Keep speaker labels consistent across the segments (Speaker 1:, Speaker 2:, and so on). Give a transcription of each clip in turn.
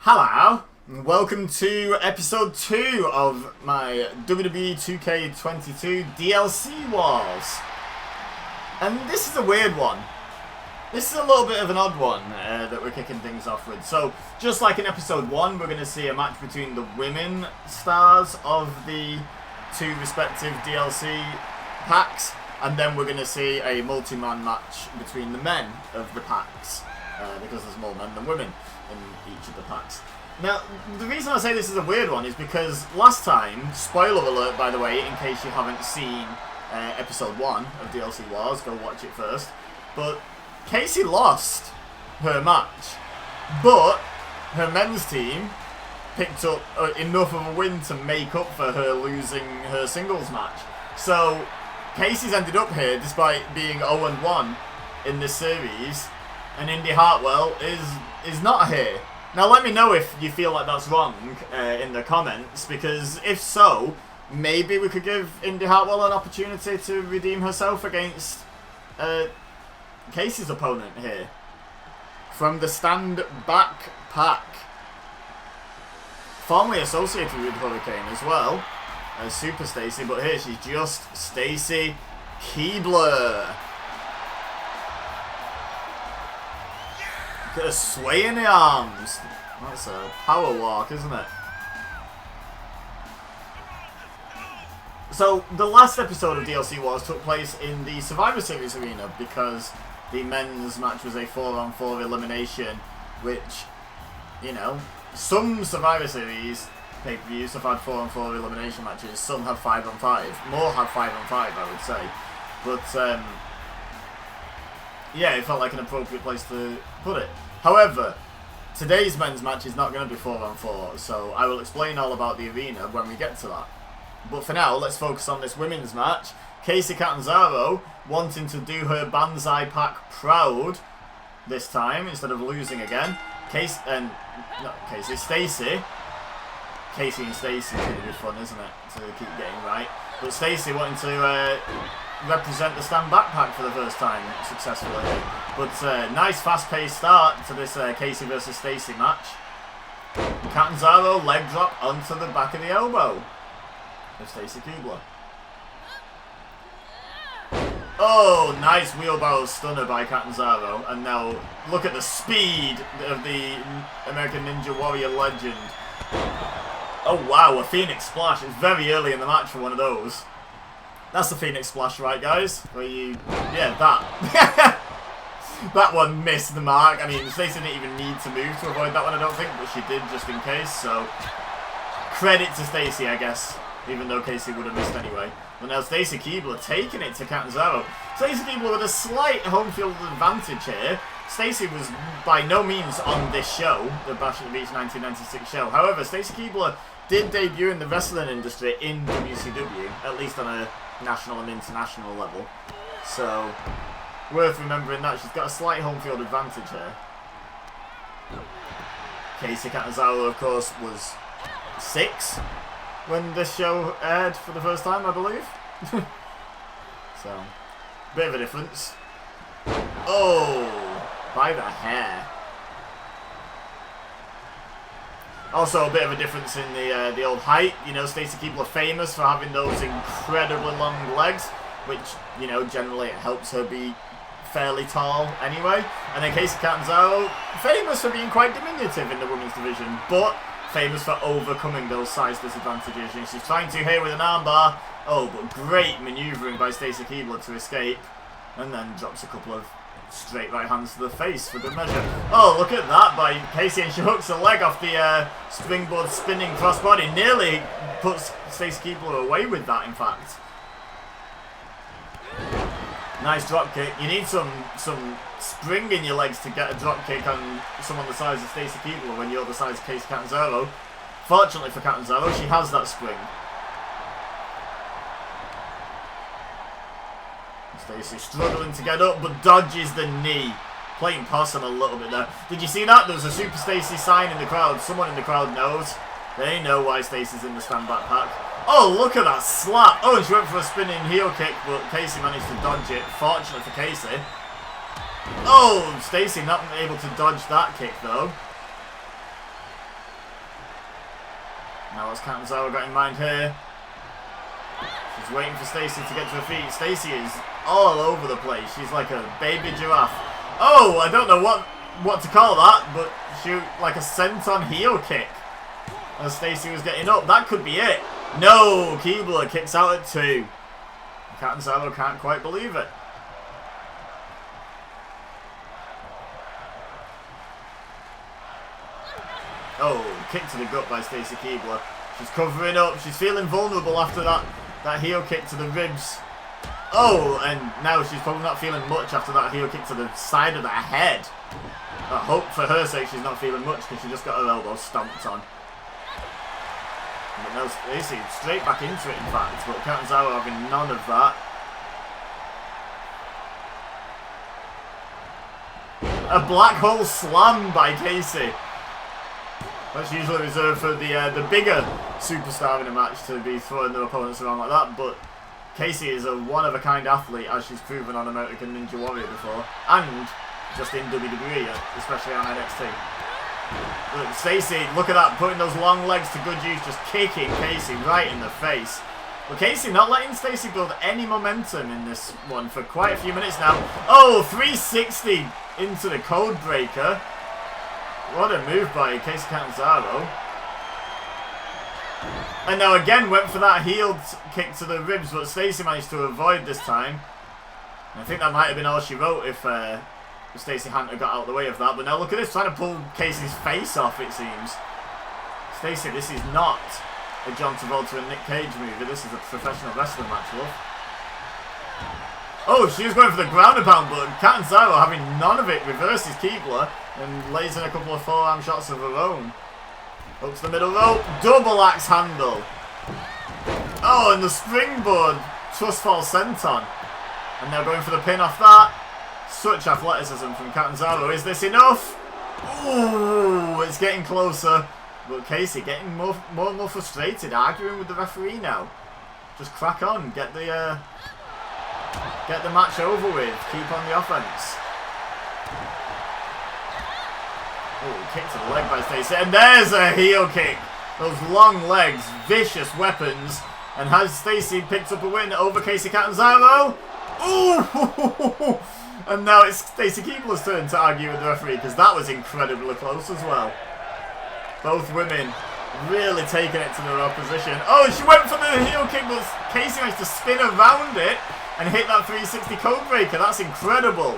Speaker 1: Hello, and welcome to episode 2 of my WWE 2K22 DLC Wars. And this is a weird one. This is a little bit of an odd one that we're kicking things off with. So, just like in episode 1, we're going to see a match between the women stars of the two respective DLC packs. And then we're going to see a multi-man match between the men of the packs. Because there's more men than women in each of the packs. Now, the reason I say this is a weird one is because last time, spoiler alert by the way, in case you haven't seen episode 1 of DLC Wars, go watch it first, but Casey lost her match, but her men's team picked up enough of a win to make up for her losing her singles match. So, Casey's ended up here despite being 0-1 in this series, and Indy Hartwell is not here. Now let me know if you feel like that's wrong in the comments, because if so, maybe we could give Indy Hartwell an opportunity to redeem herself against Casey's opponent here. From the Stand Back pack. Formerly associated with Hurricane as well, as Super Stacy, but here she's just Stacy Keibler. Get a sway in the arms. That's a power walk, isn't it? So, the last episode of DLC Wars took place in the Survivor Series arena because the men's match was a 4-on-4 elimination, which, you know, some Survivor Series pay-per-views have had 4-on-4 elimination matches, some have 5-on-5. More have 5-on-5, I would say. But, yeah, it felt like an appropriate place to put it. However, today's men's match is not going to be 4-on-4, so I will explain all about the arena when we get to that. But for now, let's focus on this women's match. Casey Catanzaro wanting to do her Banzai pack proud this time instead of losing again. Stacy. Casey and Stacy is going to be fun, isn't it? To keep getting right. But Stacy wanting to represent the Stand Back pack for the first time successfully. But nice fast-paced start to this Casey versus Stacy match. Catanzaro leg drop onto the back of the elbow of Stacy Keibler. Oh, nice wheelbarrow stunner by Catanzaro. And now look at the speed of the American Ninja Warrior legend. Oh wow, a Phoenix Splash. It's very early in the match for one of those. That's the Phoenix Splash, right, guys? Where you... yeah, that. That one missed the mark. I mean, Stacey didn't even need to move to avoid that one, I don't think, but she did just in case, so... credit to Stacey, I guess, even though Casey would have missed anyway. But now Stacy Keibler taking it to Catanzaro. Stacy Keibler with a slight home field advantage here. Stacey was by no means on this show, the Bash at the Beach 1996 show. However, Stacy Keibler did debut in the wrestling industry in WCW, at least on a national and international level. So, worth remembering that she's got a slight home field advantage here. Casey Catanzaro, of course, was 6 when this show aired for the first time, I believe. So, bit of a difference. Oh, by the hair. Also, a bit of a difference in the old height. You know, Stacy Keibler famous for having those incredibly long legs, which, you know, generally it helps her be fairly tall anyway. And then Casey Catanzaro, famous for being quite diminutive in the women's division, but famous for overcoming those size disadvantages. And she's trying to here with an armbar. Oh, but great manoeuvring by Stacy Keibler to escape. And then drops a couple of straight right hands to the face for good measure. Oh, look at that by Casey, and she hooks a leg off the springboard spinning crossbody. Nearly puts Stacy Keibler away with that, in fact. Nice drop kick. You need some spring in your legs to get a drop kick on someone the size of Stacy Keibler when you're the size of Casey Catanzaro. Fortunately for Catanzaro, she has that spring. Stacy struggling to get up, but dodges the knee. Playing possum a little bit there. Did you see that? There was a Super Stacy sign in the crowd. Someone in the crowd knows. They know why Stacy's in the Stand Back pack. Oh, look at that slap. Oh, and she went for a spinning heel kick, but Casey managed to dodge it. Fortunately for Casey. Oh, Stacy not able to dodge that kick, though. Now what's Catanzaro got in mind here? She's waiting for Stacey to get to her feet. Stacey is all over the place. She's like a baby giraffe. Oh, I don't know what to call that, but she like a senton heel kick as Stacey was getting up. That could be it. No, Keebler kicks out at 2. Catanzaro can't quite believe it. Oh, kick to the gut by Stacey Keebler. She's covering up. She's feeling vulnerable after that heel kick to the ribs. Oh, and now she's probably not feeling much after that heel kick to the side of the head. I hope for her sake she's not feeling much because she just got her elbow stomped on. But no, Stacey straight back into it in fact, but Catanzaro having none of that. A black hole slam by Casey. That's usually reserved for the bigger superstar in a match to be throwing their opponents around like that, but Casey is a one-of-a-kind athlete, as she's proven on American Ninja Warrior before, and just in WWE, especially on NXT. Look, Stacey, look at that, putting those long legs to good use, just kicking Casey right in the face. But Casey not letting Stacey build any momentum in this one for quite a few minutes now. Oh, 360 into the code breaker. What a move by Casey Catanzaro. And now again went for that heel kick to the ribs, but Stacey managed to avoid this time. And I think that might have been all she wrote if Stacey hadn't got out of the way of that. But now look at this, trying to pull Casey's face off, it seems. Stacey, this is not a John Travolta and Nick Cage movie. This is a professional wrestling match, love. Oh, she was going for the ground and pound, but Catanzaro, having none of it, reverses Keebler and lays in a couple of forearm shots of her own. Up to the middle rope, double axe handle. Oh, and the springboard trust fall senton. And now going for the pin off that. Such athleticism from Catanzaro. Is this enough? Ooh, it's getting closer. But Casey getting more and more frustrated, arguing with the referee now. Just crack on, get the match over with. Keep on the offense. Oh, kick to the leg by Stacey, and there's a heel kick. Those long legs, vicious weapons, and has Stacey picked up a win over Casey Catanzaro? Ooh! And now it's Stacey Keebler's turn to argue with the referee because that was incredibly close as well. Both women really taking it to their opposition. Oh, she went for the heel kick, but Casey managed to spin around it and hit that 360 code breaker. That's incredible.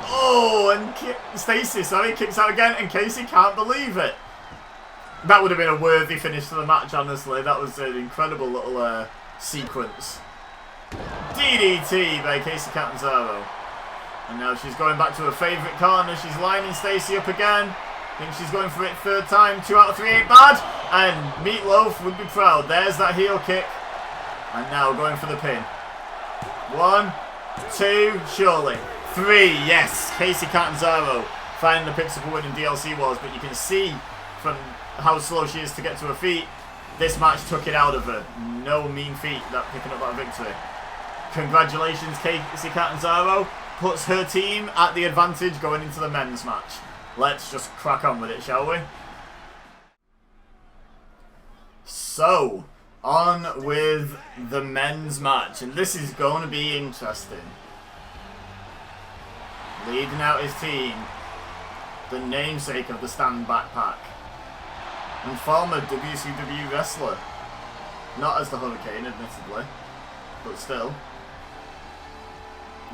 Speaker 1: Oh, and Stacey, kicks out again, and Casey can't believe it. That would have been a worthy finish to the match, honestly. That was an incredible little sequence. DDT by Casey Catanzaro. And now she's going back to her favourite corner. She's lining Stacey up again. Think she's going for it third time. 2 out of 3 ain't bad. And Meatloaf would be proud. There's that heel kick. And now going for the pin. 1, 2, surely. 3, yes. Casey Catanzaro finally picks up a win in DLC Wars. But you can see from how slow she is to get to her feet, this match took it out of her. No mean feat that picking up that victory. Congratulations, Casey Catanzaro. Puts her team at the advantage going into the men's match. Let's just crack on with it, shall we? So, on with the men's match. And this is going to be interesting. Leading out his team, the namesake of the Stand Backpack, and former WCW wrestler. Not as the Hurricane, admittedly, but still.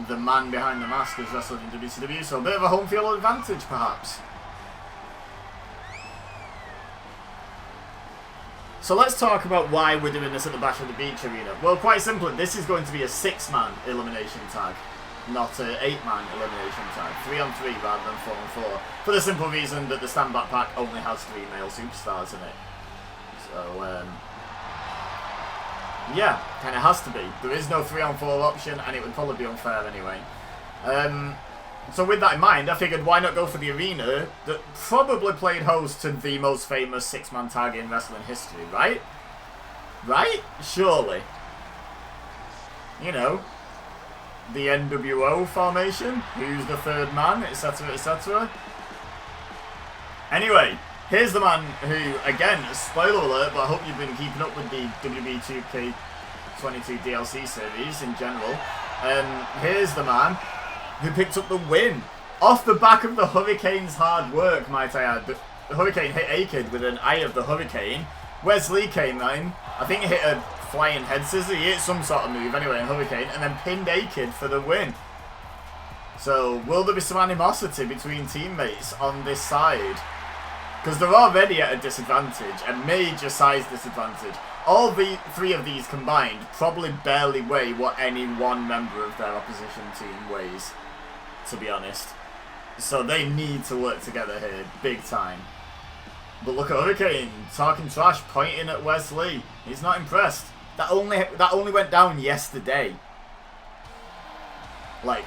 Speaker 1: The man behind the mask has wrestled in WCW, so a bit of a home field advantage, perhaps. So let's talk about why we're doing this at the Bash of the Beach Arena. Well, quite simply, this is going to be a 6-man elimination tag, not an 8-man elimination tag. 3-on-3 rather than 4-on-4. For the simple reason that the Stand Backpack only has 3 male superstars in it. So, yeah, kind of has to be. There is no 3-on-4 option, and it would probably be unfair anyway. So with that in mind, I figured why not go for the arena that probably played host to the most famous 6-man tag in wrestling history, right? Right? Surely. You know, the NWO formation, who's the third man, etc, etc. Anyway, Here's the man who, again, spoiler alert, but I hope you've been keeping up with the WWE 2K22 DLC series in general. Here's the man who picked up the win off the back of the Hurricane's hard work, might I add. The Hurricane hit A-Kid with an Eye of the Hurricane. Wesley came in, I think he hit a flying head scissor, he hit some sort of move anyway in Hurricane, and then pinned A-Kid for the win. So, will there be some animosity between teammates on this side? Because they're already at a disadvantage, a major size disadvantage. All the three of these combined probably barely weigh what any one member of their opposition team weighs, to be honest. So they need to work together here, big time. But look at Hurricane, talking trash, pointing at Wesley. He's not impressed. That only went down yesterday. Like,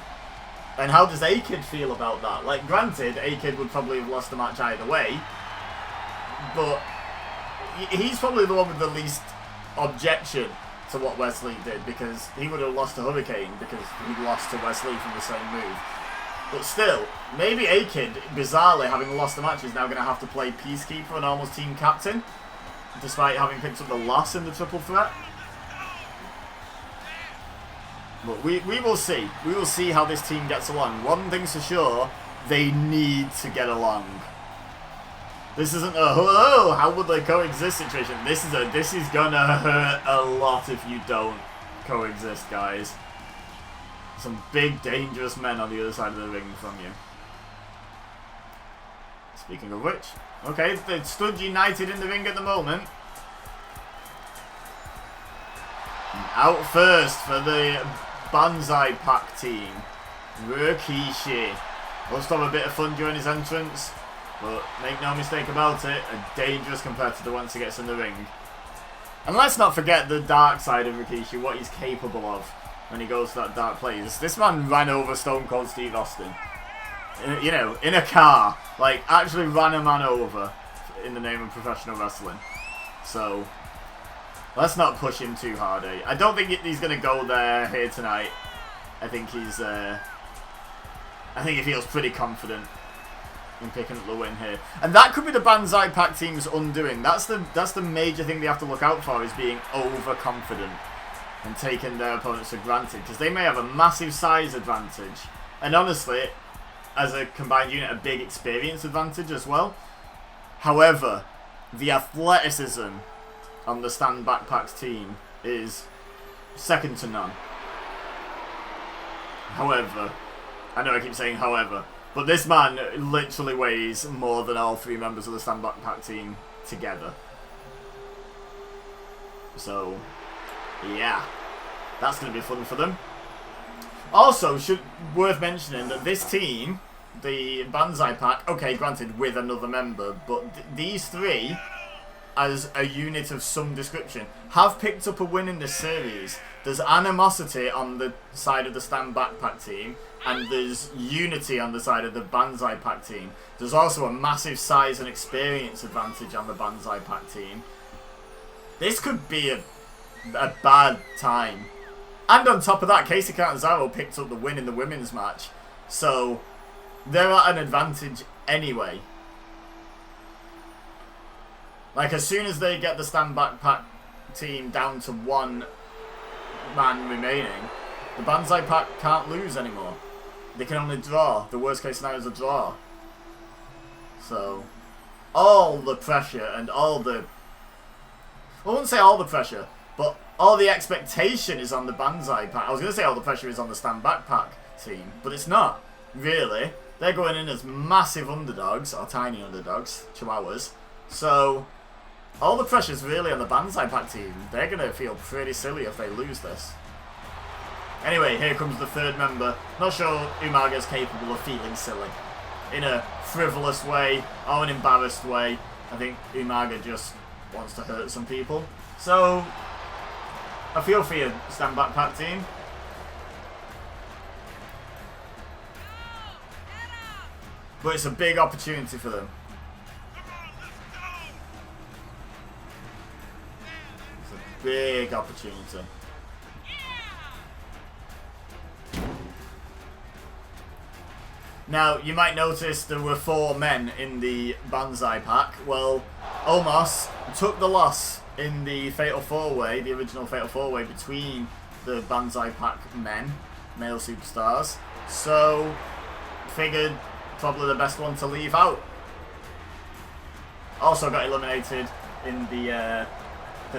Speaker 1: and how does A-Kid feel about that? Like, granted, A-Kid would probably have lost the match either way. But he's probably the one with the least objection to what Wesley did, because he would have lost to Hurricane because he lost to Wesley from the same move. But still, maybe A-Kid, bizarrely having lost the match, is now going to have to play Peacekeeper and almost team captain, despite having picked up the loss in the triple threat. But we will see. We will see how this team gets along. One thing's for sure, they need to get along. This isn't a hello, how would they coexist situation. This is gonna hurt a lot if you don't coexist, guys. Some big dangerous men on the other side of the ring from you. Speaking of which, okay, they stood united in the ring at the moment. Out first for the Banzai Pack team, Rikishi. Must have a bit of fun during his entrance. But make no mistake about it, a dangerous competitor once he gets in the ring. And let's not forget the dark side of Rikishi, what he's capable of when he goes to that dark place. This man ran over Stone Cold Steve Austin. You know, in a car. Like, actually ran a man over in the name of professional wrestling. So, let's not push him too hard, eh? I don't think he's going to go there here tonight. I think he's, I think he feels pretty confident in picking up the win here. And that could be the Banzai Pack team's undoing. That's the major thing they have to look out for, is being overconfident and taking their opponents for granted, because they may have a massive size advantage, and honestly, as a combined unit, a big experience advantage as well. However, the athleticism on the Stand Backpacks team is second to none. However, I know I keep saying however, but this man literally weighs more than all three members of the Stand Backpack team together. So, yeah, that's going to be fun for them. Also, worth mentioning that this team, the Banzai Pack, okay, granted with another member, but these three, as a unit of some description, have picked up a win in this series. There's animosity on the side of the Stand Backpack team, and there's unity on the side of the Banzai Pack team. There's also a massive size and experience advantage on the Banzai Pack team. This could be a bad time. And on top of that, Casey Catanzaro picked up the win in the women's match. So, they're at an advantage anyway. Like, as soon as they get the Stand Backpack team down to one man remaining, the Banzai Pack can't lose anymore. They can only draw. The worst case scenario is a draw. So, all the pressure and all the... I wouldn't say all the pressure, but all the expectation is on the Banzai Pack. I was going to say all the pressure is on the Stand Backpack team, but it's not, really. They're going in as massive underdogs, or tiny underdogs, chihuahuas. So, all the pressure's really on the Banzai Pack team. They're going to feel pretty silly if they lose this. Anyway, here comes the third member. Not sure Umaga's capable of feeling silly. In a frivolous way, or an embarrassed way. I think Umaga just wants to hurt some people. So, I feel for you, Stand Backpack team. But it's a big opportunity for them. It's a big opportunity. Now, you might notice there were 4 men in the Banzai pack. Well, Omos took the loss in the Fatal 4-Way, the original Fatal 4-Way between the Banzai pack men, male superstars. So, figured probably the best one to leave out. Also got eliminated in the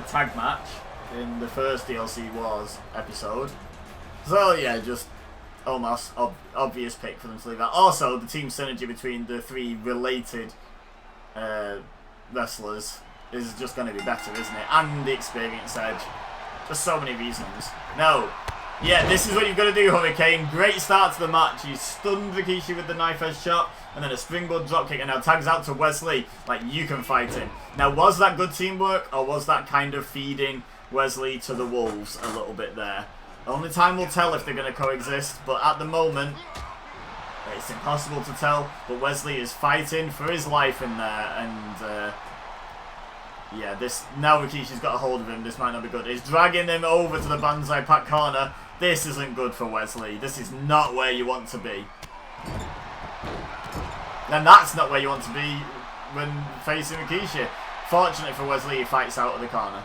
Speaker 1: tag match in the first DLC Wars episode. So yeah, just almost obvious pick for them to leave out. Also, the team synergy between the 3 related wrestlers is just going to be better, isn't it? And the experience edge. Just so many reasons. No. Yeah, this is what you've got to do, Hurricane. Great start to the match. He stunned Rikishi with the knife edge shot, and then a springboard dropkick, and now tags out to Wesley. Like, you can fight him. Now, was that good teamwork, or was that kind of feeding Wesley to the wolves a little bit there? Only time will tell if they're going to coexist, but at the moment, it's impossible to tell. But Wesley is fighting for his life in there, and yeah, now Rikishi's got a hold of him. This might not be good. He's dragging him over to the Banzai pack corner. This isn't good for Wesley. This is not where you want to be. And that's not where you want to be when facing Rikishi. Fortunately for Wesley, he fights out of the corner.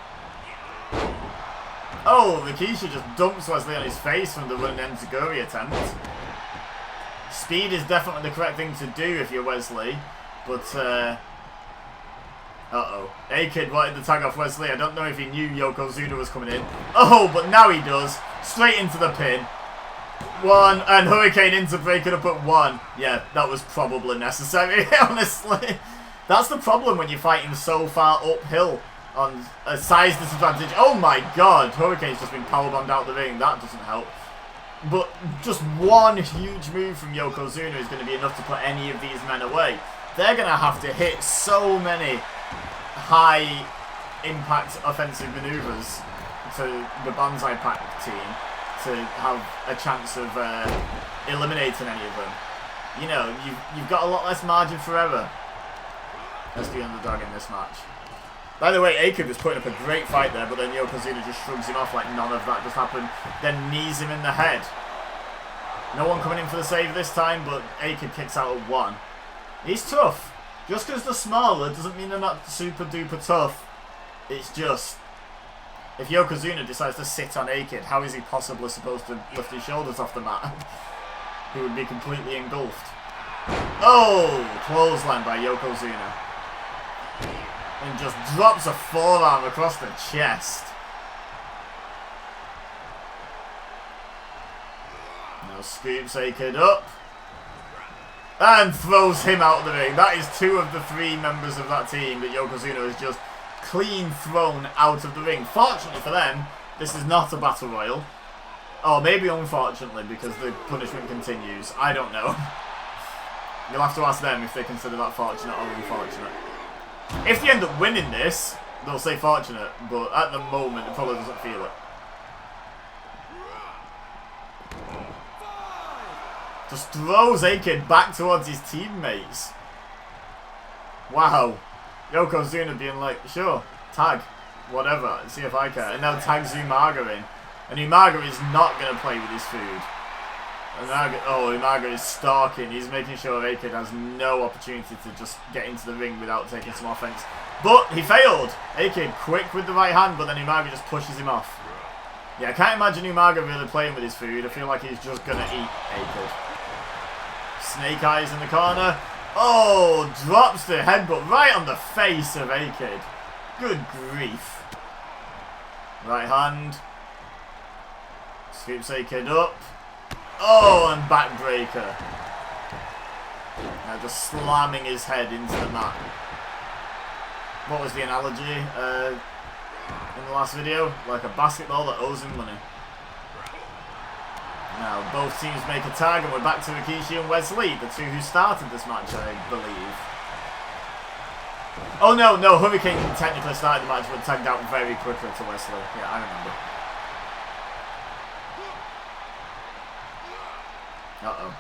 Speaker 1: Oh, Rikishi just dumps Wesley on his face from the run enziguri attempt. Speed is definitely the correct thing to do if you're Wesley, but uh-oh. A-Kid wanted to tag off Wesley. I don't know if he knew Yokozuna was coming in. Oh, but now he does. Straight into the pin. 1, and Hurricane into breaking up at 1. Yeah, that was probably necessary, honestly. That's the problem when you're fighting so far uphill on a size disadvantage. Oh my god, Hurricane's just been powerbombed out the ring. That doesn't help. But just one huge move from Yokozuna is going to be enough to put any of these men away. They're going to have to hit so many high impact offensive maneuvers to the Banzai pack team to have a chance of eliminating any of them. You know, you've got a lot less margin for error as the underdog in this match. By the way, A-Kid was putting up a great fight there, but then Yokozuna just shrugs him off like none of that just happened, then knees him in the head. No one coming in for the save this time, but A-Kid kicks out at 1. He's tough. Just because they're smaller doesn't mean they're not super duper tough. It's just, if Yokozuna decides to sit on A-Kid, how is he possibly supposed to lift his shoulders off the mat? He would be completely engulfed. Oh, clothesline by Yokozuna. And just drops a forearm across the chest. Now scoops A-Kid up. And throws him out of the ring. That is 2 of the 3 members of that team that Yokozuna has just clean thrown out of the ring. Fortunately for them, this is not a battle royal. Or maybe unfortunately, because the punishment continues. I don't know. You'll have to ask them if they consider that fortunate or unfortunate. If they end up winning this, they'll say fortunate, but at the moment it probably doesn't feel it. Just throws A-Kid back towards his teammates. Wow. Yokozuna being like, sure, tag, whatever, see if I care. And now tags Umaga in. And Umaga is not going to play with his food. Umaga is stalking. He's making sure A-Kid has no opportunity to just get into the ring without taking some offense. But he failed. A-Kid quick with the right hand, but then Umaga just pushes him off. Yeah, I can't imagine Umaga really playing with his food. I feel like he's just going to eat A-Kid. Snake Eyes in the corner. Oh, drops the headbutt right on the face of A-Kid. Good grief. Right hand. Scoops A-Kid up. Oh, and backbreaker. Now just slamming his head into the mat. What was the analogy in the last video? Like a basketball that owes him money. Now both teams make a tag and we're back to Rikishi and Wesley, the 2 who started this match, I believe. Oh no, Hurricane technically started the match but tagged out very quickly to Wesley. Yeah, I remember. Uh-oh.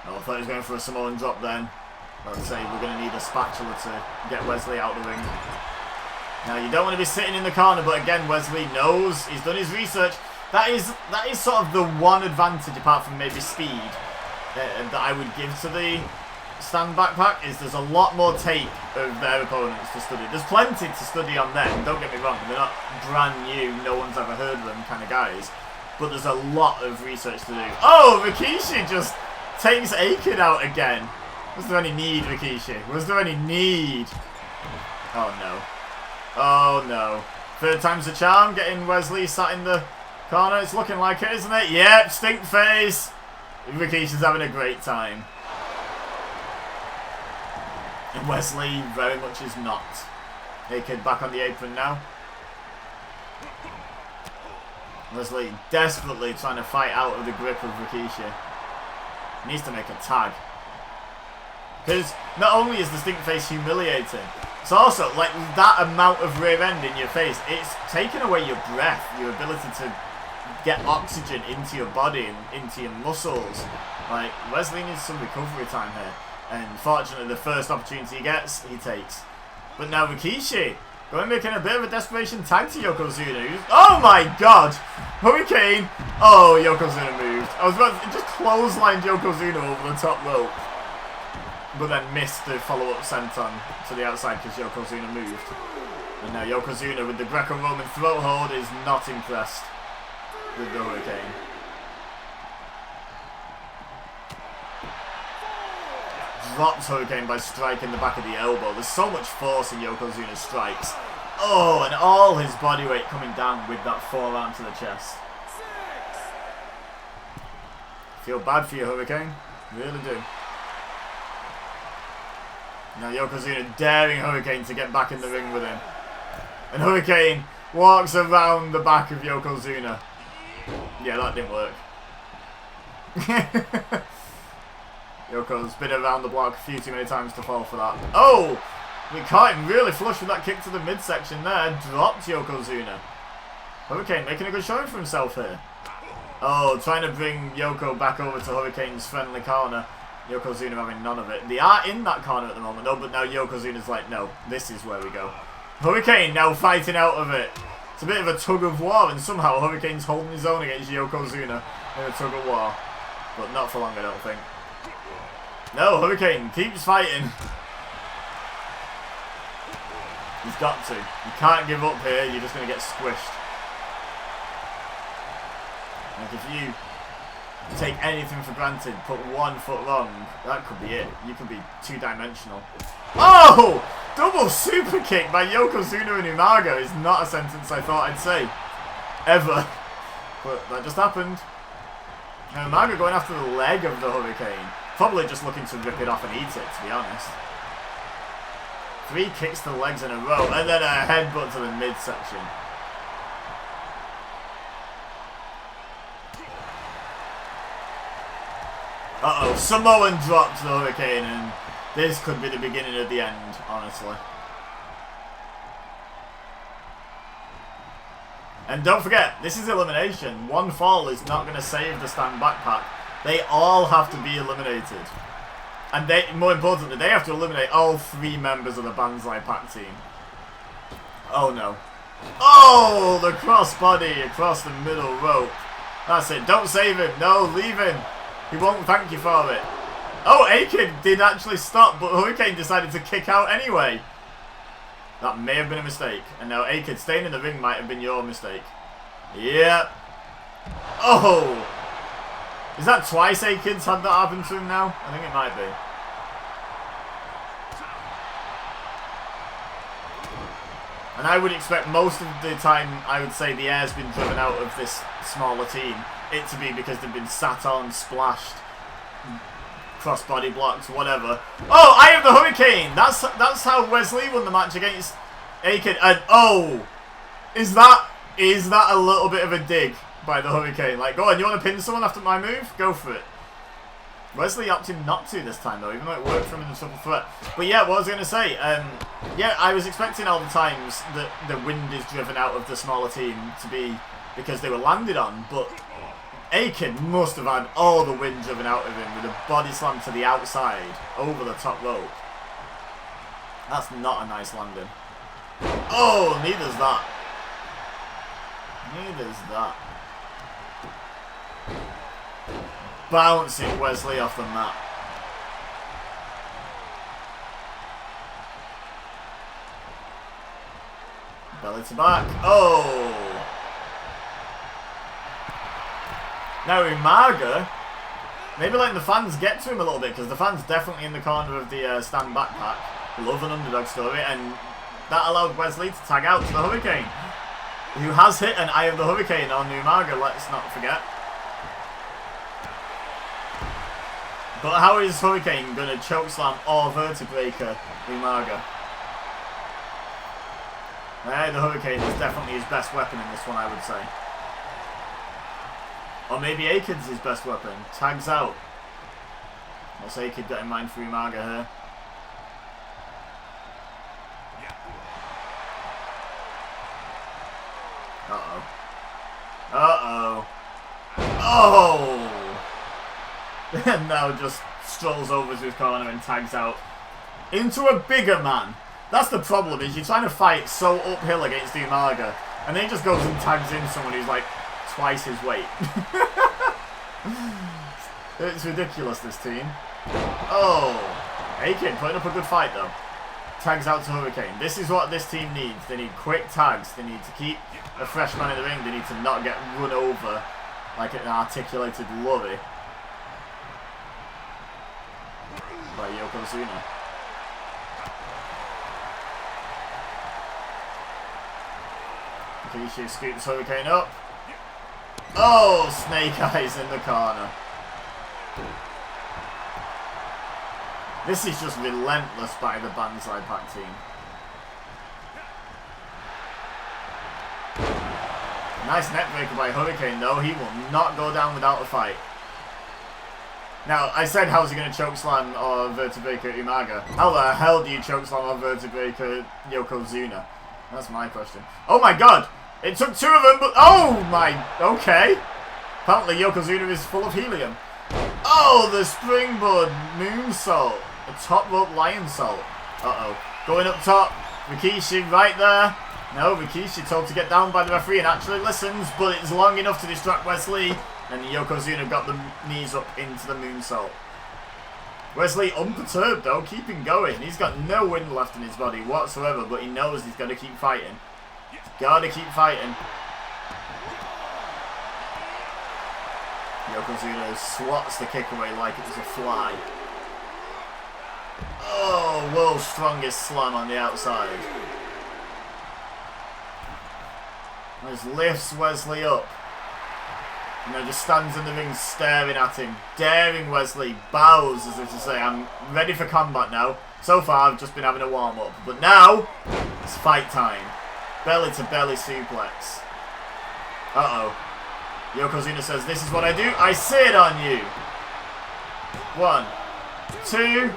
Speaker 1: No, I thought he was going for a Samoan drop then. Like I say, we're going to need a spatula to get Wesley out of the ring. Now, you don't want to be sitting in the corner, but again, Wesley knows, he's done his research. That is sort of the one advantage, apart from maybe speed, that I would give to the stand backpack is there's a lot more tape of their opponents to study. There's plenty to study on them, don't get me wrong. They're not brand new, no one's ever heard of them kind of guys. But there's a lot of research to do. Oh, Rikishi just takes A-Kid out again. Was there any need, Rikishi? Was there any need? Oh, no. Oh, no. Third time's the charm, getting Wesley sat in the corner. It's looking like it, isn't it? Yep, stink face. Rikishi's having a great time. And Wesley very much is not. A-Kid back on the apron now. Wesley desperately trying to fight out of the grip of Rikishi. Needs to make a tag. Because not only is the stink face humiliating, it's also like that amount of rear end in your face, it's taking away your breath, your ability to get oxygen into your body and into your muscles. Like, Wesley needs some recovery time here. And fortunately, the first opportunity he gets, he takes. But now Rikishi, going making a bit of a desperation tag to Yokozuna. Oh my god! Hurricane! Oh, Yokozuna moved. I was about to just clotheslined Yokozuna over the top rope. But then missed the follow-up senton to the outside because Yokozuna moved. And now Yokozuna with the Greco-Roman throat hold is not impressed with the Hurricane. Drops Hurricane by striking the back of the elbow. There's so much force in Yokozuna's strikes. Oh, and all his body weight coming down with that forearm to the chest. Feel bad for you, Hurricane. Really do. Now Yokozuna daring Hurricane to get back in the ring with him. And Hurricane walks around the back of Yokozuna. Yeah, that didn't work. Yoko's been around the block a few too many times to fall for that. Oh! We caught him really flush with that kick to the midsection there. Dropped Yokozuna. Hurricane making a good showing for himself here. Oh, trying to bring Yoko back over to Hurricane's friendly corner. Yokozuna having none of it. They are in that corner at the moment though, but now Yokozuna's like, no, this is where we go. Hurricane now fighting out of it. It's a bit of a tug of war, and somehow Hurricane's holding his own against Yokozuna in a tug of war. But not for long, I don't think. No, Hurricane keeps fighting. He's got to. You can't give up here, you're just going to get squished. Like if you take anything for granted, put 1 foot wrong, that could be it. You could be two-dimensional. Oh! Double super kick by Yokozuna and Umaga is not a sentence I thought I'd say. Ever. But that just happened. And Umaga going after the leg of the Hurricane. Probably just looking to rip it off and eat it, to be honest. 3 kicks to the legs in a row, and then a headbutt to the midsection. Uh-oh, Samoan drop to the Hurricane, and this could be the beginning of the end, honestly. And don't forget, this is elimination. 1 fall is not going to save the stand backpack. They all have to be eliminated. And they, more importantly, they have to eliminate all 3 members of the Banzai pack team. Oh no. Oh, the crossbody across the middle rope. That's it. Don't save him. No, leave him. He won't thank you for it. Oh, A-Kid did actually stop, but Hurricane decided to kick out anyway. That may have been a mistake. And now A-Kid staying in the ring might have been your mistake. Yep. Oh! Is that twice A-Kid's had that happen to him now? I think it might be. And I would expect most of the time, I would say the air's been driven out of this smaller team. It to be because they've been sat on, splashed, crossbody blocked, whatever. Oh, I have the Hurricane! That's how Wesley won the match against A-Kid. And oh! Is that a little bit of a dig by the Hurricane? Like, go on, you want to pin someone after my move? Go for it. Wesley opted not to this time though, even though it worked for him in the triple threat. But yeah, what I was going to say, yeah, I was expecting all the times that the wind is driven out of the smaller team to be because they were landed on, but A-Kid must have had all the wind driven out of him with a body slam to the outside, over the top rope. That's not a nice landing. Oh, neither's that. Neither's that. bouncing Wesley off the mat. Belly to back. Oh! Now Umaga, maybe letting the fans get to him a little bit, because the fans definitely in the corner of the stand backpack. Love an underdog story, and that allowed Wesley to tag out to the Hurricane, who has hit an Eye of the Hurricane on Umaga, let's not forget. But how is Hurricane going to chokeslam or vertebraker Umaga? The Hurricane is definitely his best weapon in this one, I would say. Or maybe Akid's his best weapon. Tags out. What's Akid got in mind for Umaga here? Uh-oh. Uh-oh. Oh! And now just strolls over to his corner and tags out into a bigger man. That's the problem, is you're trying to fight so uphill against Umaga, and then he just goes and tags in someone who's like twice his weight. It's ridiculous, this team. Oh! Akid putting up a good fight though. Tags out to Hurricane. This is what this team needs. They need quick tags. They need to keep a fresh man in the ring. They need to not get run over like an articulated lorry by Yokozuna. Rikishi scoops Hurricane up. Oh, Snake Eyes in the corner. This is just relentless by the Banzai Pack team. Nice neckbreaker by Hurricane though. He will not go down without a fight. Now, I said how's he going to chokeslam or vertebraker Umaga. How the hell do you chokeslam or vertebraker Yokozuna? That's my question. Oh my god! It took two of them, but... Oh my... Okay. Apparently Yokozuna is full of helium. Oh, the springboard moonsault. A top rope lion salt. Uh-oh. Going up top. Rikishi right there. No, Rikishi told to get down by the referee and actually listens, but it's long enough to distract Wesley. And Yokozuna got the knees up into the moonsault. Wesley unperturbed though, keeping going. He's got no wind left in his body whatsoever, but he knows he's got to keep fighting. He's got to keep fighting. Yokozuna swats the kick away like it was a fly. Oh, world's strongest slam on the outside. Just lifts Wesley up. And then just stands in the ring staring at him, daring Wesley, bows as if to say, I'm ready for combat now. So far I've just been having a warm-up, but now it's fight time. Belly to belly suplex. Uh-oh. Yokozuna says, this is what I do, I see it on you. 1, 2.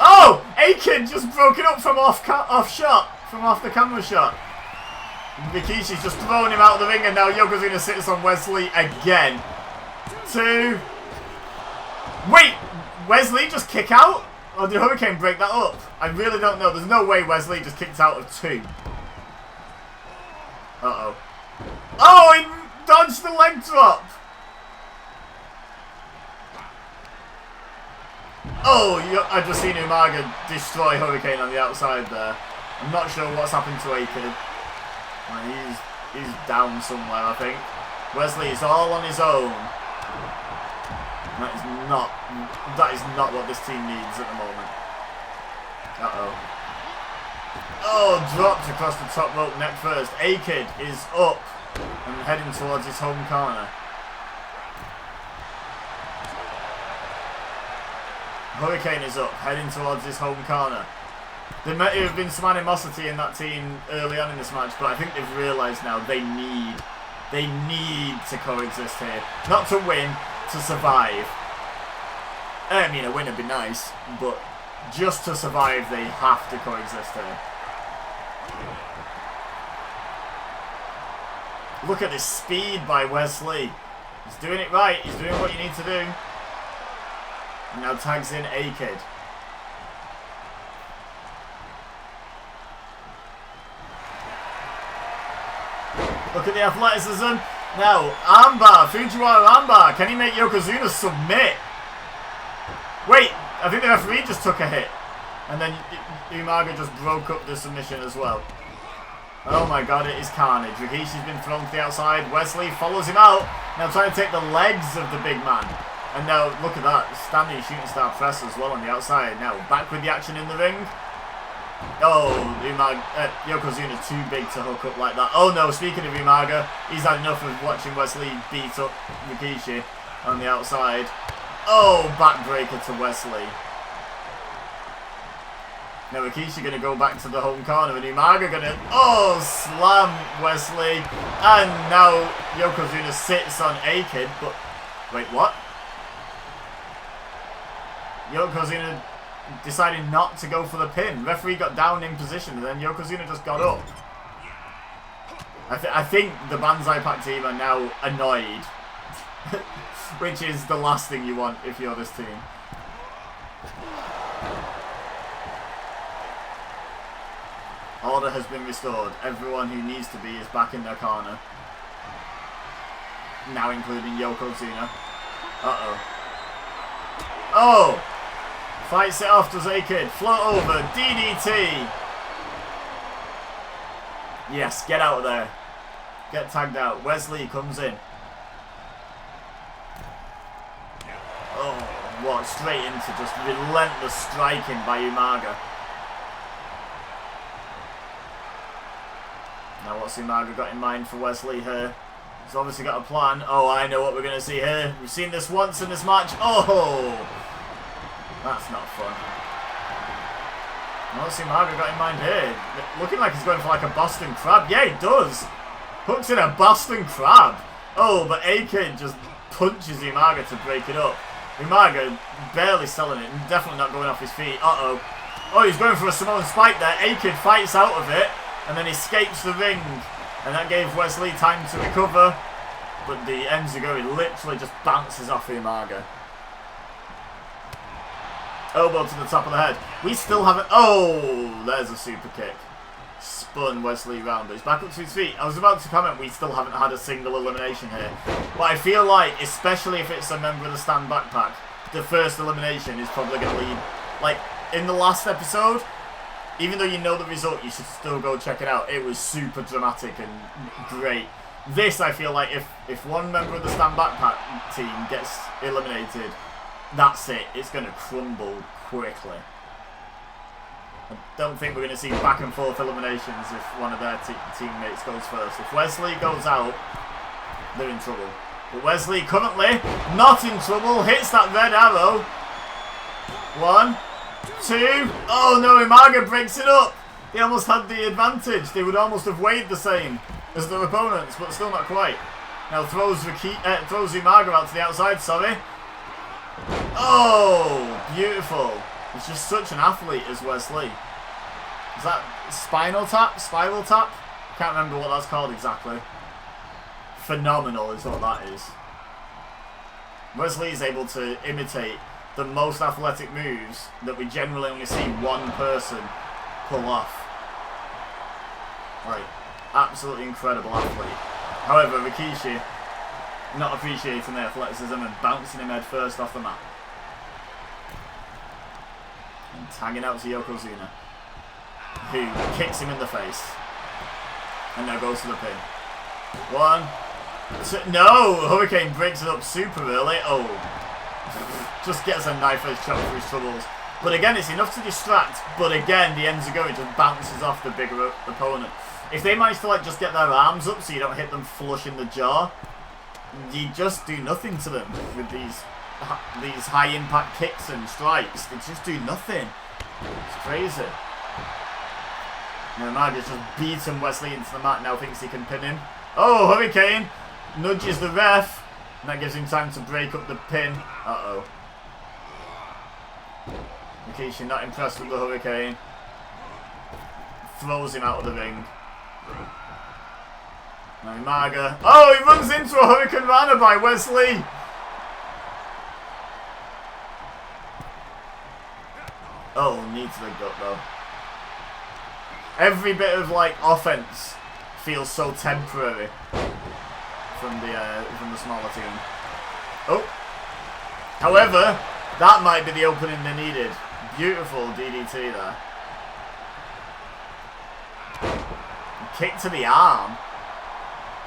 Speaker 1: Oh! Akid just broken up from off shot, from off the camera shot. Rikishi's just throwing him out of the ring, and now Yokozuna sits on Wesley again. 2. Wait! Wesley just kick out? Or did Hurricane break that up? I really don't know. There's no way Wesley just kicked out of 2. Uh-oh. Oh, he dodged the leg drop! Oh, I just seen Umaga destroy Hurricane on the outside there. I'm not sure what's happened to Akid. He's down somewhere, I think. Wesley is all on his own. That is not what this team needs at the moment. Uh-oh. Oh, dropped across the top rope neck first. Akid is up and heading towards his home corner. Hurricane is up, heading towards his home corner. There might have been some animosity in that team early on in this match, but I think they've realised now they need to coexist here. Not to win, to survive. I mean, a win would be nice, but just to survive, they have to coexist here. Look at this speed by Wesley. He's doing it right. He's doing what you need to do. And now tags in Akid. Look at the athleticism. Now, armbar, Fujiwara armbar. Can he make Yokozuna submit? Wait, I think the referee just took a hit. And then Umaga just broke up the submission as well. Oh my god, it is carnage. Rikishi's been thrown to the outside. Wesley follows him out. Now trying to take the legs of the big man. And now, look at that. Standing shooting star press as well on the outside. Now, back with the action in the ring. Oh, Yokozuna's too big to hook up like that. Oh no, speaking of Umaga, he's had enough of watching Wesley beat up Rikishi on the outside. Oh, backbreaker to Wesley. Now Rikishi going to go back to the home corner and Umaga going to, slam Wesley. And now Yokozuna sits on A-Kid, but, wait, what? Yokozuna decided not to go for the pin. Referee got down in position and then Yokozuna just got up. I think the Banzai Pack team are now annoyed. Which is the last thing you want if you're this team. Order has been restored. Everyone who needs to be is back in their corner. Now including Yokozuna. Uh-oh. Oh! Fights it off, does A-Kid. Float over. DDT. Yes, get out of there. Get tagged out. Wesley comes in. Oh, what? Straight into just relentless striking by Umaga. Now what's Umaga got in mind for Wesley here? He's obviously got a plan. Oh, I know what we're going to see here. We've seen this once in this match. Oh! That's not fun. What's Umaga got in mind here? Looking like he's going for like a Boston Crab. Yeah, he does. Hooks in a Boston Crab. Oh, but A-Kid just punches Umaga to break it up. Umaga barely selling it. Definitely not going off his feet. Uh-oh. Oh, he's going for a Samoan spike there. A-Kid fights out of it. And then escapes the ring. And that gave Wesley time to recover. But the Enziguri literally just bounces off Umaga. Elbow to the top of the head. We still haven't... Oh, there's a super kick. Spun Wesley round, but he's back up to his feet. I was about to comment we still haven't had a single elimination here. But I feel like, especially if it's a member of the Stand Backpack, the first elimination is probably going to lead... Like, in the last episode, even though you know the result, you should still go check it out. It was super dramatic and great. This, I feel like, if one member of the Stand Backpack team gets eliminated... That's it. It's going to crumble quickly. I don't think we're going to see back and forth eliminations if one of their teammates goes first. If Wesley goes out, they're in trouble. But Wesley currently not in trouble. Hits that red arrow. 1, 2. Oh no, Umaga breaks it up. They almost had the advantage. They would almost have weighed the same as their opponents, but still not quite. Now throws Umaga out to the outside, sorry. Oh, beautiful. He's just such an athlete as Wesley. Is that spinal tap? Spiral tap? Can't remember what that's called exactly. Phenomenal is what that is. Wesley is able to imitate the most athletic moves that we generally only see one person pull off. Right. Absolutely incredible athlete. However, Rikishi not appreciating the athleticism and bouncing him head first off the mat. And tagging out to Yokozuna, who kicks him in the face. And now goes to the pin. 1, 2, no! Hurricane breaks it up super early. Oh. Just gets a knife edge chop for his troubles. But again, it's enough to distract. But again, the Enziguri just bounces off the bigger opponent. If they manage to like just get their arms up so you don't hit them flush in the jaw, you just do nothing to them with these high impact kicks and strikes. They just do nothing. It's crazy. Now Umaga just beaten Wesley into the mat, now thinks he can pin him. Oh, Hurricane nudges the ref. And that gives him time to break up the pin. Uh-oh. Rikishi not impressed with the Hurricane. Throws him out of the ring. Now Umaga. Oh, he runs into a Hurricane Rana by Wesley. Oh, knee to the gut though. Every bit of like offense feels so temporary from the smaller team. Oh. However, that might be the opening they needed. Beautiful DDT there. Kick to the arm.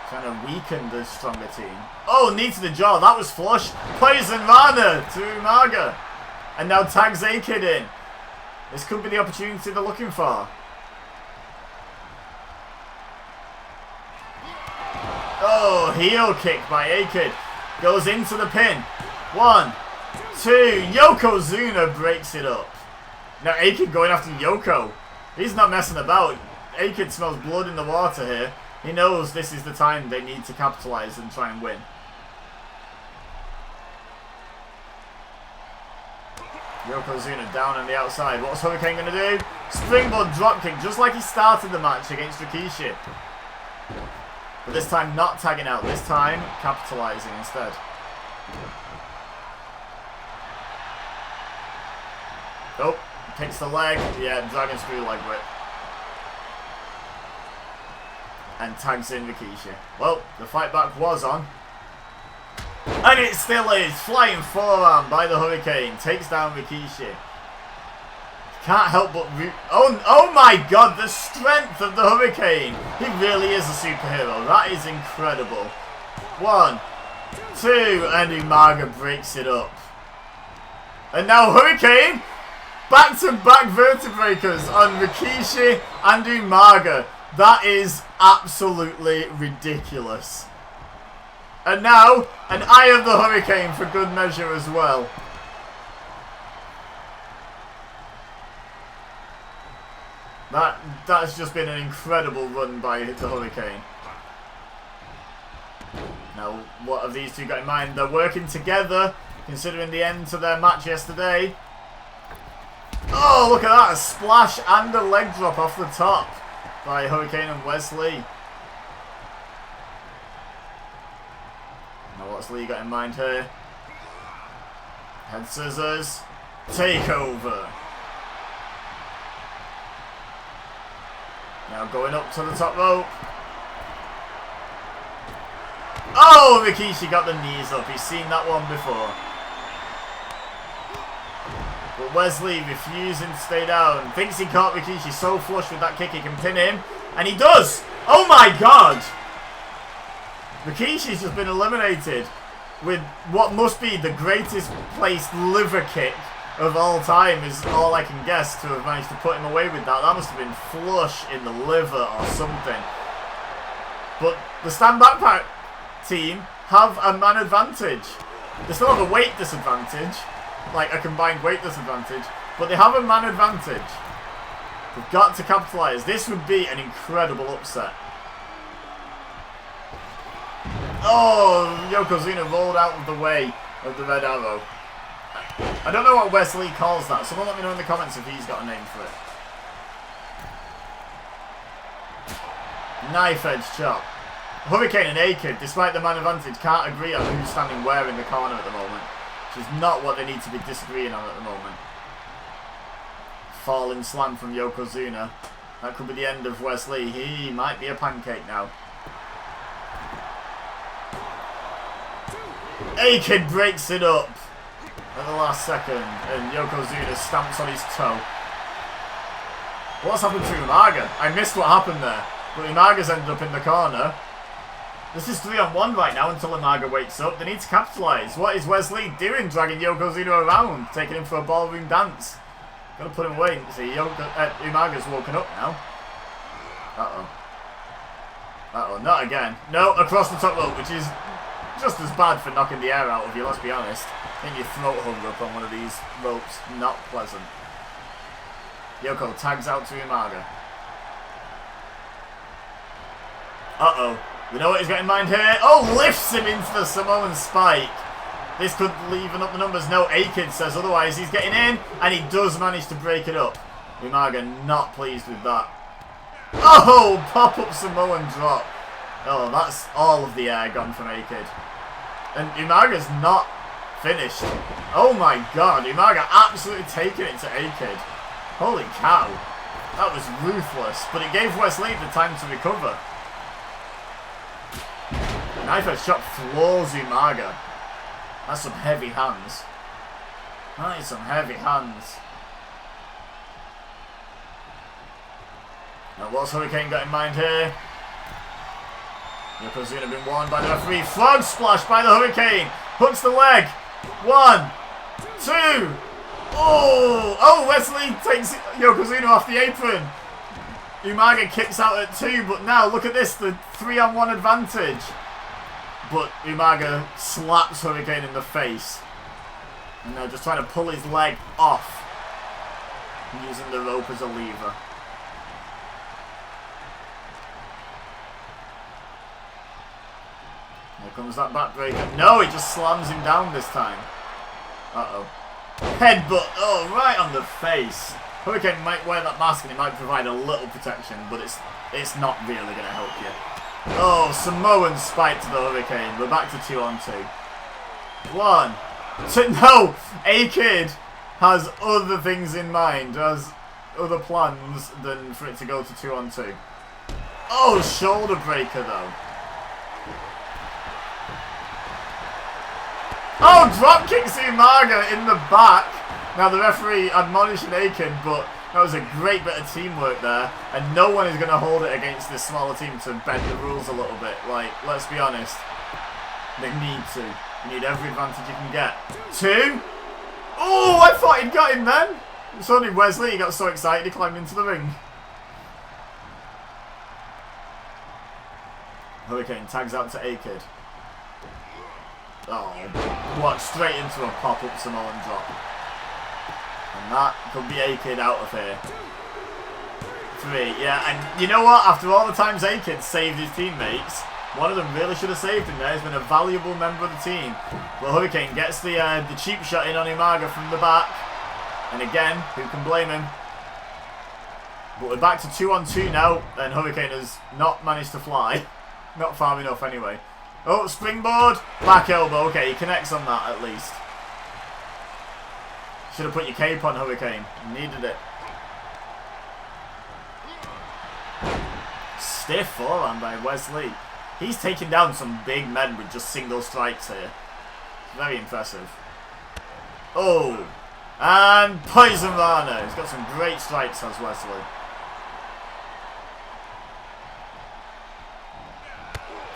Speaker 1: Trying to weaken the stronger team. Oh, knee to the jaw. That was flush. Poison Rana to Umaga. And now tags A-Kid in. This could be the opportunity they're looking for. Oh, heel kick by A-Kid. Goes into the pin. 1, 2. Yokozuna breaks it up. Now A-Kid going after Yoko. He's not messing about. A-Kid smells blood in the water here. He knows this is the time they need to capitalize and try and win. Yokozuna down on the outside. What's Hurricane going to do? Springboard dropkick, just like he started the match against Rikishi. But this time not tagging out. This time capitalizing instead. Oh, picks the leg. Yeah, dragon screw leg whip. And tags in Rikishi. Well, the fight back was on. And it still is. Flying forearm by the Hurricane. Takes down Rikishi. Can't help but root. Oh my god, the strength of the Hurricane. He really is a superhero. That is incredible. 1, 2, and Umaga breaks it up. And now Hurricane. Back-to-back vertebreakers on Rikishi and Umaga. That is absolutely ridiculous. And now, an Eye of the Hurricane for good measure as well. That's just been an incredible run by the Hurricane. Now, what have these two got in mind? They're working together, considering the end to their match yesterday. Oh, look at that. A splash and a leg drop off the top by Hurricane and Wesley. Now what's Lee got in mind here? Head scissors. Takeover. Now going up to the top rope. Oh, Rikishi got the knees up. He's seen that one before. But Wesley refusing to stay down. Thinks he caught Rikishi so flush with that kick he can pin him. And he does! Oh my god! Rikishi's just been eliminated with what must be the greatest placed liver kick of all time, is all I can guess, to have managed to put him away with that. That must have been flush in the liver or something. But the stand backpack team have a man advantage. They still have a weight disadvantage, like a combined weight disadvantage, but they have a man advantage. They've got to capitalise. This would be an incredible upset. Oh, Yokozuna rolled out of the way of the red arrow. I don't know what Wesley calls that. Someone let me know in the comments if he's got a name for it. Knife edge chop. Hurricane and A-Kid, despite the man advantage, can't agree on who's standing where in the corner at the moment. Which is not what they need to be disagreeing on at the moment. Falling slam from Yokozuna. That could be the end of Wesley. He might be a pancake now. A-Kid breaks it up at the last second, and Yokozuna stamps on his toe. What's happened to Umaga? I missed what happened there, but Umaga's ended up in the corner. This is 3-on-1 right now until Umaga wakes up. They need to capitalise. What is Wesley doing, dragging Yokozuna around, taking him for a ballroom dance? Gotta put him away. See, Umaga's woken up now. Uh-oh. Uh-oh, not again. No, across the top rope, which is just as bad for knocking the air out of you, let's be honest. Getting your throat hung up on one of these ropes, not pleasant. Yoko tags out to Umaga. Uh-oh. You know what he's got in mind here? Oh, lifts him into the Samoan spike. This could even up the numbers. No, A-Kid says otherwise. He's getting in, and he does manage to break it up. Umaga not pleased with that. Oh, pop-up Samoan drop. Oh, that's all of the air gone from A-Kid. And Umaga's not finished. Oh my god, Umaga absolutely taking it to A-Kid. Holy cow. That was ruthless, but it gave Wesley the time to recover. Knife edge chop floors Umaga. That's some heavy hands. That is some heavy hands. Now what's Hurricane got in mind here? Yokozuna been warned by the referee. Frog splash by the Hurricane. Hooks the leg. 1, 2. Oh, Wesley takes Yokozuna off the apron. Umaga kicks out at 2, but now look at this, the 3-on-1 advantage. But Umaga slaps Hurricane in the face. And now just trying to pull his leg off. Using the rope as a lever. Here comes that backbreaker. No, he just slams him down this time. Uh-oh. Headbutt. Oh, right on the face. Hurricane might wear that mask and it might provide a little protection, but it's not really going to help you. Oh, Samoan spike to the Hurricane. We're back to 2-on-2. 1, 2. No! A-Kid has other things in mind, has other plans than for it to go to 2-on-2. Oh, shoulder breaker though. Oh, drop kicks Umaga in the back. Now the referee admonishing A-Kid, but that was a great bit of teamwork there. And no one is going to hold it against this smaller team to bend the rules a little bit. Like, let's be honest. They need to. You need every advantage you can get. 2. Oh, I thought he'd got him then. It's only Wesley. He got so excited he climbed into the ring. Hurricane tags out to A-Kid. Oh, what? Straight into a pop-up Samoan drop. And that could be A-Kid out of here. 3, yeah, and you know what? After all the times A-Kid saved his teammates, one of them really should have saved him there. He's been a valuable member of the team. But Hurricane gets the cheap shot in on Umaga from the back. And again, who can blame him? But we're back to 2-on-2 now, and Hurricane has not managed to fly. Not far enough anyway. Oh, springboard, back elbow. Okay, he connects on that at least. Should have put your cape on, Hurricane. Needed it. Stiff forehand by Wesley. He's taking down some big men with just single strikes here. Very impressive. Oh, and Poison Rana. He's got some great strikes, has Wesley.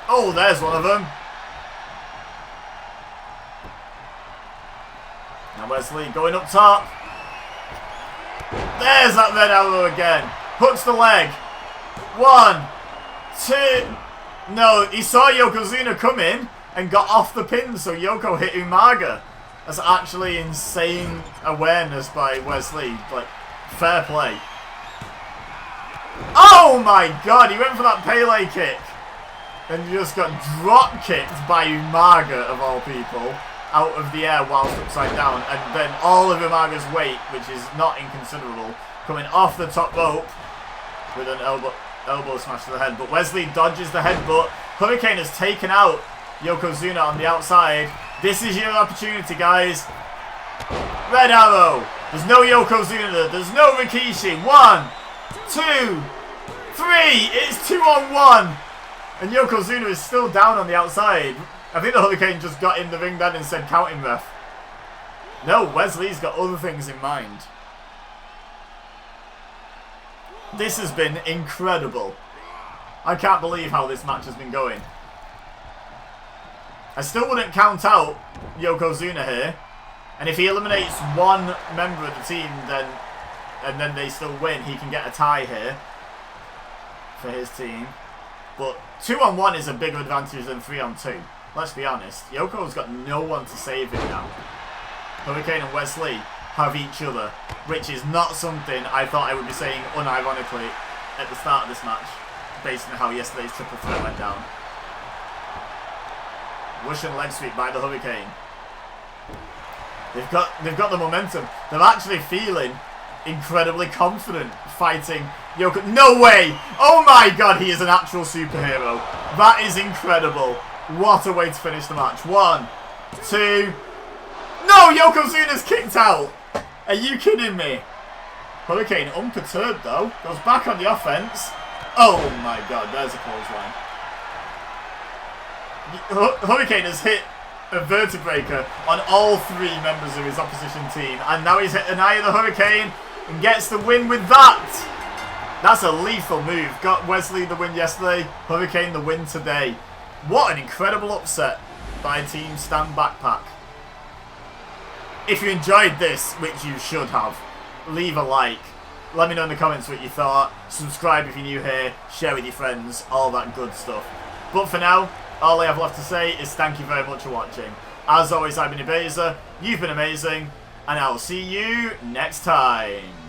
Speaker 1: Oh, there's one of them. Now Wesley going up top. There's that red arrow again. Hooks the leg. 1, 2. No, he saw Yokozuna come in and got off the pin, so Yoko hit Umaga. That's actually insane awareness by Wesley. Like, fair play. Oh my god, he went for that Pele kick. And just got drop kicked by Umaga, of all people, out of the air whilst upside down. And then all of Umaga's weight, which is not inconsiderable, coming off the top rope with an elbow smash to the head. But Wesley dodges the headbutt. Hurricane has taken out Yokozuna on the outside. This is your opportunity, guys. Red arrow. There's no Yokozuna. There's no Rikishi. 1, 2, 3. It's 2-on-1. And Yokozuna is still down on the outside. I think the Hurricane just got in the ring then and said, counting ref. No, Wesley's got other things in mind. This has been incredible. I can't believe how this match has been going. I still wouldn't count out Yokozuna here. And if he eliminates one member of the team, and then they still win, he can get a tie here for his team. But 2-on-1 is a bigger advantage than 3-on-2. Let's be honest. Yoko's got no one to save him now. Hurricane and Wesley have each other, which is not something I thought I would be saying unironically at the start of this match, based on how yesterday's triple threat went down. Russian leg sweep by the Hurricane. They've got the momentum. They're actually feeling incredibly confident fighting Yoko. No way! Oh my god, he is an actual superhero. That is incredible. What a way to finish the match. 1, 2. No, Yokozuna's kicked out. Are you kidding me? Hurricane unperturbed though. Goes back on the offense. Oh my god, there's a clothesline. Hurricane has hit a vertebraker on all 3 members of his opposition team. And now he's hit an Eye of the Hurricane and gets the win with that. That's a lethal move. Got Wesley the win yesterday. Hurricane the win today. What an incredible upset by Team Stan Backpack. If you enjoyed this, which you should have, leave a like. Let me know in the comments what you thought. Subscribe if you're new here. Share with your friends. All that good stuff. But for now, all I have left to say is thank you very much for watching. As always, I've been Ibeza. You've been amazing. And I'll see you next time.